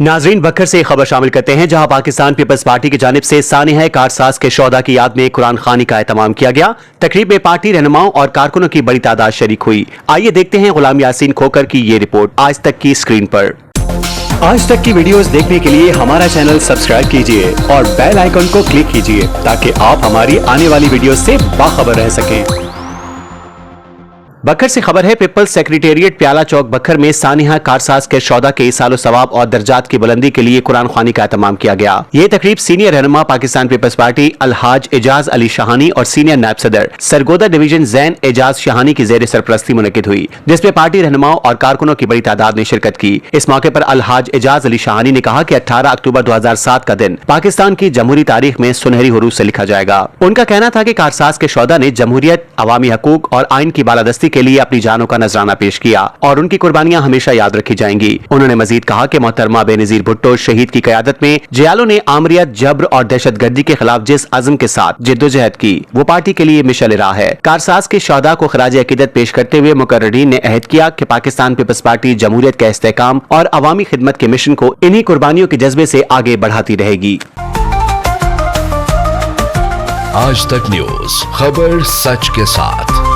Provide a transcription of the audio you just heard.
नाजरीन, बखर से खबर शामिल करते हैं, जहां पाकिस्तान पीपल्स पार्टी की जानिब से सानिया कारसाज के शोहदा की याद में कुरान खानी का एहतमाम किया गया। तकरीब में पार्टी रहनुमाओं और कारकुनों की बड़ी तादाद शरीक हुई। आइए देखते हैं गुलाम यासीन खोकर की ये रिपोर्ट आज तक की स्क्रीन पर। आज तक की वीडियोस देखने के लिए हमारा चैनल सब्सक्राइब कीजिए और बेल आइकन को क्लिक कीजिए ताकि आप हमारी आने वाली वीडियो से बाखबर रह सकें। बखर से खबर है, पीपल्स सेक्रेटेरिएट प्याला चौक बखर में सानिया कारसाज के शोहदा के इसालो सवाब और दर्जात की बुलंदी के लिए कुरान खानी का एहतमाम किया गया। ये तकरीब सीनियर रहनुमा पाकिस्तान पीपल्स पार्टी अलहाज एजाज अली शाहानी और सीनियर नायब सदर सरगोदा डिवीजन जैन एजाज शाहानी की जेर सरपरस्ती मुनक्किद हुई, जिसमें पार्टी रहनुमाओं और कारकुनों की बड़ी तादाद ने शिरकत की। इस मौके पर अलहाज एजाज अली शाहानी ने कहा कि 18 अक्टूबर 2007 का दिन पाकिस्तान की जमहूरी तारीख में सुनहरी हुरूफ से लिखा जाएगा। उनका कहना था कि कारसाज के शोहदा ने जमहूरियत, अवामी हकूक और आइन की बालादस्ती के लिए अपनी जानों का नजराना पेश किया और उनकी कुर्बानियां हमेशा याद रखी जाएंगी। उन्होंने मजीद कहा कि मोहतरमा बेनजीर भुट्टो शहीद की क़यादत में जियालों ने आमरियत, जब्र और दहशतगर्दी के खिलाफ जिस अज़्म के साथ जिद्दोजहद की, वो पार्टी के लिए मिशल राह है। कारसाज के शोहदा को खराज अकीदत पेश करते हुए मुकर्ररीन ने अहद किया कि पाकिस्तान पीपल्स पार्टी जमहूरियत का इस्तेहकाम और अवामी खिदमत के मिशन को इन्हीं कुर्बानियों के जज्बे से आगे बढ़ाती रहेगी। आज तक न्यूज़, खबर सच के साथ।